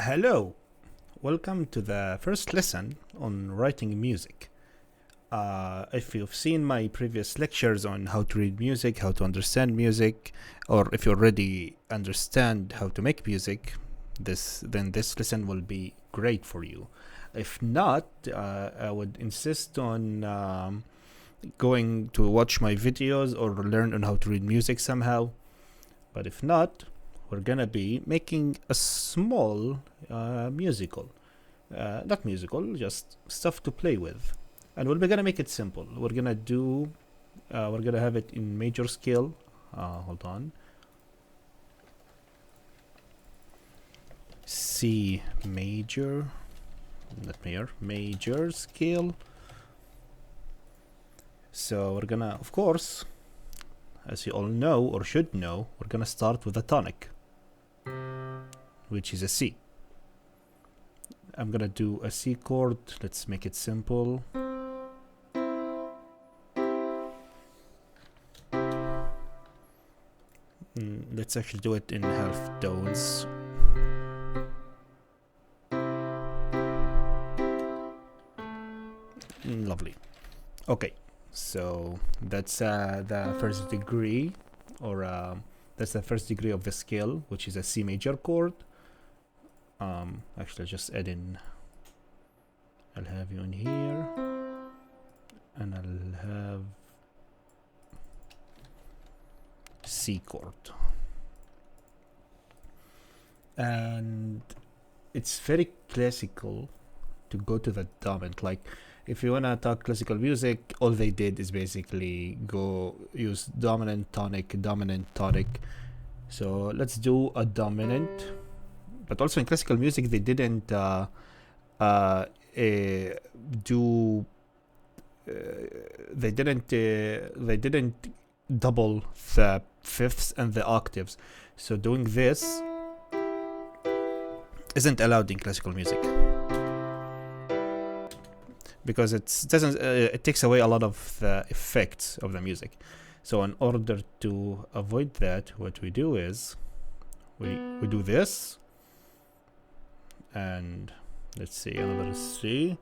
Hello, welcome to the first lesson on writing music. If you've seen my previous lectures on how to read music, how to understand music, or if you already understand how to make music, then this lesson will be great for you. If not, I would insist on going to watch my videos or learn on how to read music somehow. But if not, we're gonna be making a small musical. Not musical, just stuff to play with. And we're gonna make it simple. We're gonna have it in major scale. Hold on. C major, not major, major scale. So we're gonna, of course, as you all know or should know, we're gonna start with a tonic, which is a C. I'm gonna do a C chord. Let's make it simple. Let's actually do it in half tones. Lovely. Okay, so that's the first degree, or that's the first degree of the scale, which is a C major chord. Actually, I'll just add in. I'll have you in here, and I'll have C chord. And it's very classical to go to the dominant. Like, if you wanna talk classical music, all they did is basically go use dominant, tonic. So let's do a dominant. But also in classical music, they didn't they didn't double the fifths and the octaves. So doing this isn't allowed in classical music because it takes away a lot of the effects of the music. So in order to avoid that, what we do is we do this, and let's see, another C,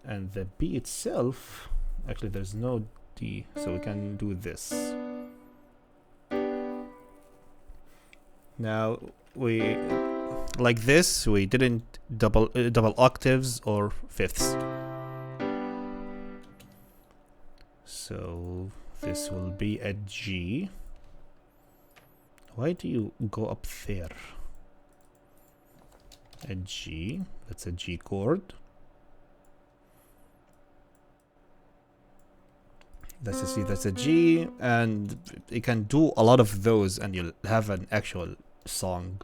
and the B itself, actually there's no D, so we can do this. Now we, like this, we didn't double octaves or fifths. So this will be a G. Why do you go up there? A G, that's a G chord. That's a C, that's a G, and you can do a lot of those and you'll have an actual song.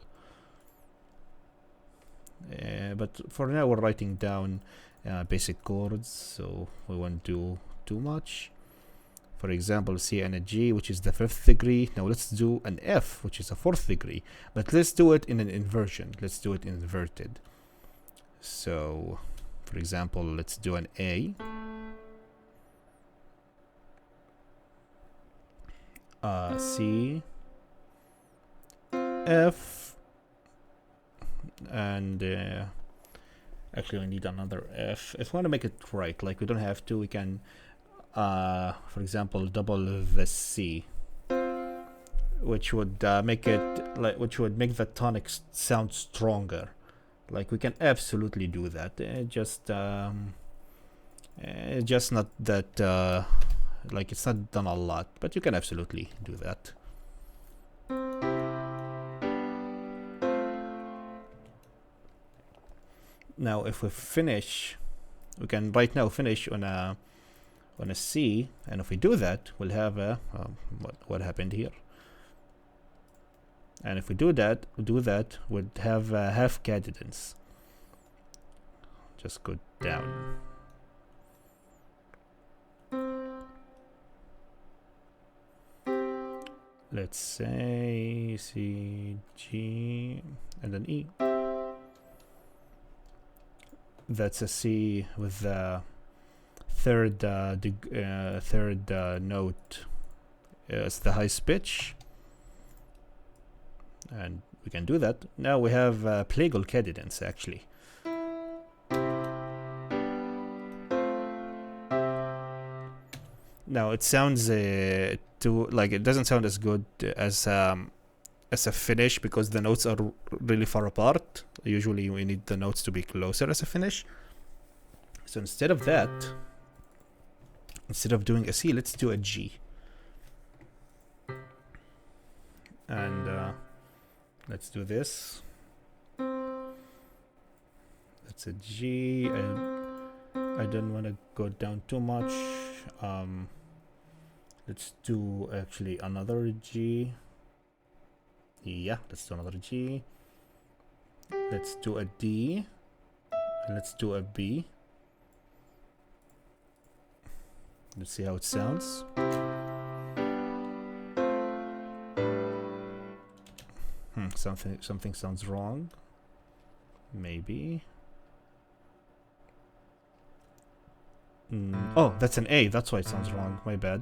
But for now we're writing down basic chords, so we won't do too much. For example, C and a G, which is the 5th degree. Now let's do an F, which is a 4th degree. But let's do it in an inversion. Let's do it inverted. So, for example, let's do an A. C, F, and actually we need another F. If we want to make it right, like we don't have to, we can for example, double the C, which would make it which would make the tonic sound stronger. Like, we can absolutely do that. Just not that like, it's not done a lot, but you can absolutely do that. Now, if we finish, we can right now finish on a C, and if we do that, we'll have a what happened here. And if we do that, we'd have a half cadence. Just go down. Let's say C, G, and then E. That's a C with the third note. It's the highest pitch, and we can do that. Now we have plagal cadence actually. Now it sounds it doesn't sound as good as a finish because the notes are really far apart. Usually we need the notes to be closer as a finish. So instead of that, instead of doing a C, let's do a G. And let's do this. That's a G. I don't want to go down too much. Let's do actually another G. Yeah, let's do another G. Let's do a D. And let's do a B. Let's see how it sounds. Something sounds wrong. Maybe. Oh, that's an A. That's why it sounds wrong. My bad.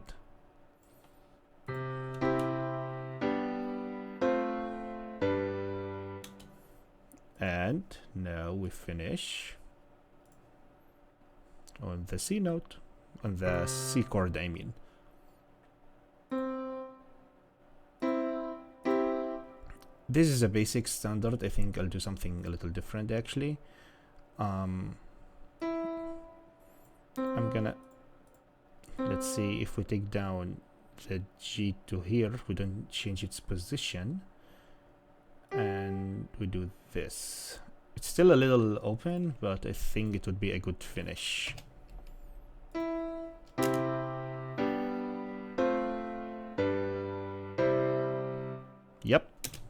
And now we finish on the C note, on the C chord, I mean. This is a basic standard. I think I'll do something a little different actually. I'm gonna, let's see if we take down the G to here, we don't change its position, and we do this. It's still a little open, but I think it would be a good finish. Yep,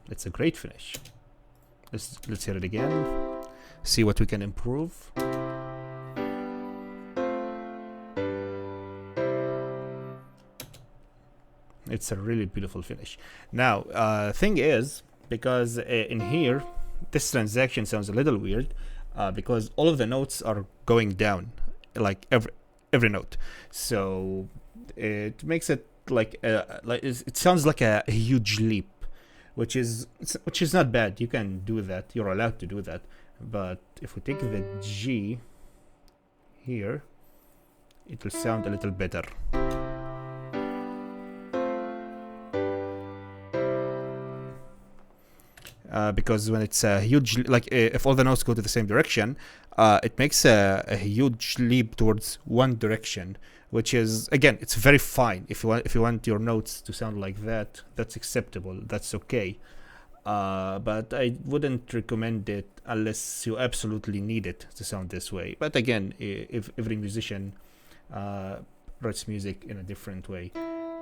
it's a great finish. Let's hear it again. See what we can improve. It's a really beautiful finish. Now, thing is, because in here, this transaction sounds a little weird, because all of the notes are going down, like every note. So it makes it like it sounds like a huge leap, which is not bad. You can do that. You're allowed to do that. But if we take the G here, it will sound a little better. Because when it's a huge, like if all the notes go to the same direction, it makes a huge leap towards one direction, which is, again, it's very fine. If you want your notes to sound like that, that's acceptable. That's okay. But I wouldn't recommend it unless you absolutely need it to sound this way. But again, if every musician writes music in a different way.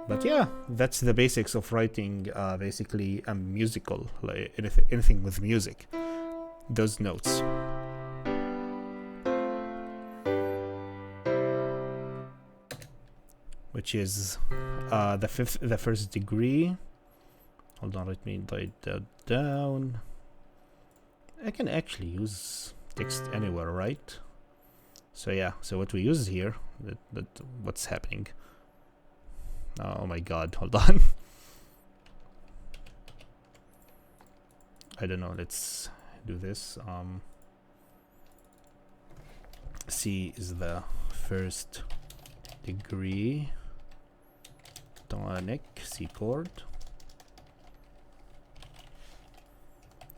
But yeah, that's the basics of writing basically a musical, like anything with music. Those notes. Which is the first degree. Hold on, let me write that down. I can actually use text anywhere, right? So yeah, so what we use here, what's happening? Oh my god, hold on. I don't know, let's do this. C is the first degree. Tonic, C chord.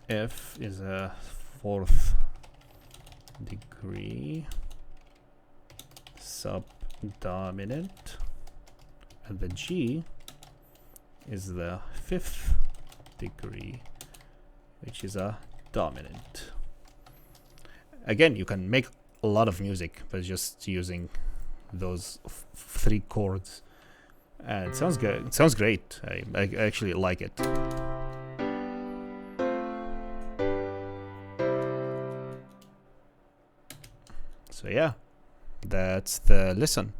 F is a fourth degree. Subdominant. And the G is the fifth degree, which is a dominant. Again, you can make a lot of music by just using those three chords. And it sounds good. It sounds great. I actually like it. So yeah, that's the lesson.